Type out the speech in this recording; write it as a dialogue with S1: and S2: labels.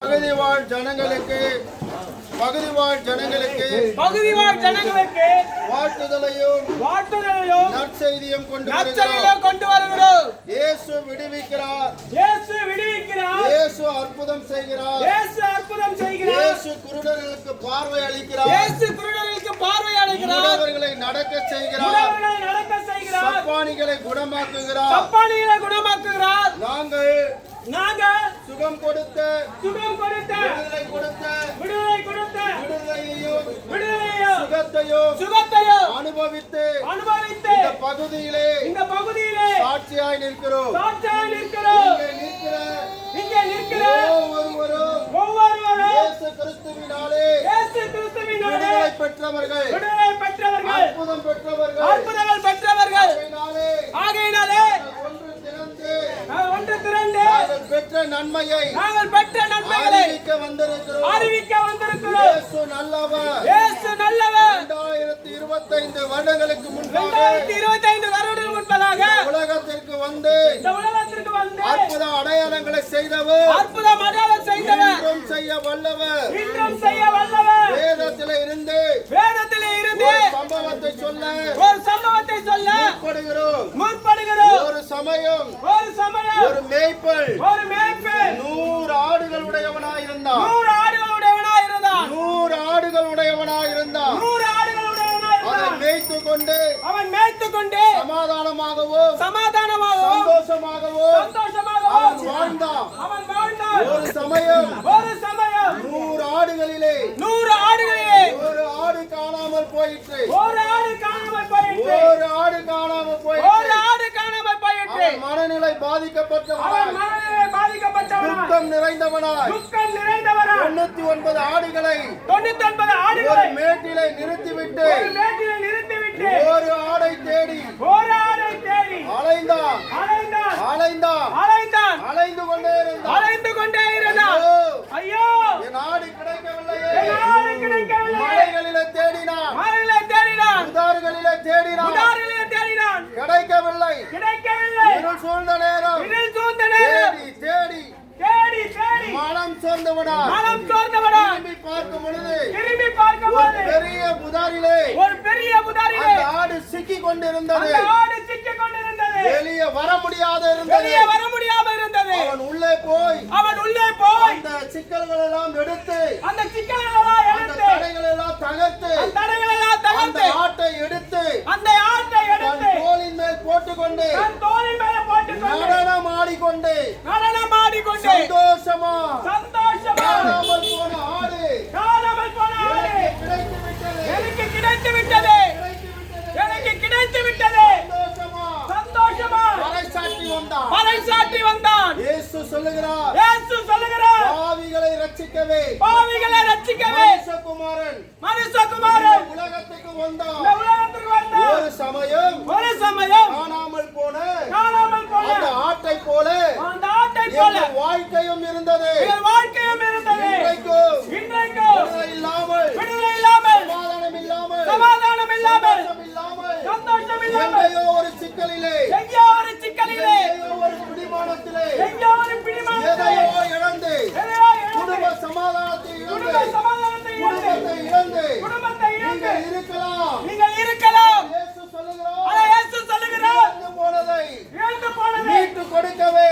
S1: பகுதிவாழ் ஜனங்களுக்கு வாழ்த்துதலையும் நற்செய்தியும் கொண்டு வருகிறோம். இயேசு விடுவிக்கிறார், இயேசு அற்புதம் செய்கிறார், இயேசு குருடர்களுக்கு பார்வை அளிக்கிறார், அவர்களை நடக்க செய்கிறார், சப்பானிகளை குணமாக்குகிறார். நாங்கள் சுகம் கொடுத்த விடுதலையையும் சுகத்தையும் அனுபவித்து இந்த பகுதியிலே சாட்சியாய் நிற்கிறோம். இங்கே நிற்கிற ஒவ்வொருவரும் இயேசு கிறிஸ்துவினாலே விடுதலை பெற்றவர்கள், அற்புதம் பெற்றவர்கள். ஆகையினாலே ஒன்று திரண்டு பெற்ற நன்மையை அறிவிக்க வந்திருக்கிறோம். இயேசு நல்லவர். 2025 வருடங்களுக்கு முன்பாக உலகத்திற்கு வந்து அற்புத அடையாளங்களை செய்தவர், இன்றும் செய்ய வல்லவர். வேதத்திலே இருந்து ஒரு சம்பவத்தை சொல்ல முற்படுகிறோம். ஒரு சமயம் ஒரு மேய்ப்பன் 100 ஆடுகள் உடையவனாயிருந்தான். 100 ஆடுகள் உடையவனாயிருந்தான். அதை அவன் மேய்த்துக் கொண்டு சமாதானமாகவும் சந்தோஷமாகவும் அவன் வாழ்ந்தான். ஒரு சமயம் 100 ஆடுகளிலே ஒரு ஆடு காணாமல் போயிற்று. மனநிலை பாதிக்கப்பட்டவனாய், துக்கம் நிறைந்தவனாய் 99 ஆடுகளை ஒரு மேட்டிலே நிறுத்திவிட்டு ஒரு ஆடை தேடி அலைந்து கொண்டே இருந்தான். ஐயோ, என் ஆடு கிடைக்கவில்லையே. மலைகளிலே தேடினான், புதார்களிலே தேடினான், கிடைக்கவில்லை. இருள் சூழ்ந்த நேரம் தேடி மனம் சோர்ந்தவனாய் திரும்பி பார்க்கும் பொழுது ஒரு பெரிய புதாரிலே அந்த ஆடு சிக்கிக் கொண்டிருந்தது. வெளியே வர முடியாத இருந்தது. அவன் உள்ளே போய் அந்த சிக்கல்கள் எல்லாம் எடுத்து அந்த தடைகள் எல்லாம் தகர்த்து அந்த ஆட்டை எடுத்து தன் தோளின் மேல் போட்டுக்கொண்டு நடனம் ஆடிக்கொண்டு சந்தோஷமா காணாமல் போன ஆடு எனக்கு கிடைத்து விட்டது. சந்தோஷமா பறைசாற்றி வந்தான். இயேசு சொல்லுகிறார், பாவிகளை ரட்சிக்கவே மனுஷகுமாரன் உலகத்துக்கு வந்தான். ஒரு சமயம் காணாமல் போன அந்த ஆட்டை போல எங்கள் வாழ்க்கையும் இருந்தது. இன்றைக்கும் விடுதலை இல்லாமல் சமாதானம் இல்லாமல் எங்கேயோ ஒரு சிக்கலிலே ஒரு பிடிமானத்திலே எதையோ இழந்து குடும்ப சமாதானத்தை இழந்து நீங்கள் இருக்கலாம். இயேசு சொல்லுகிறார், இழந்து போனதை மீட்டு கொடுக்கவே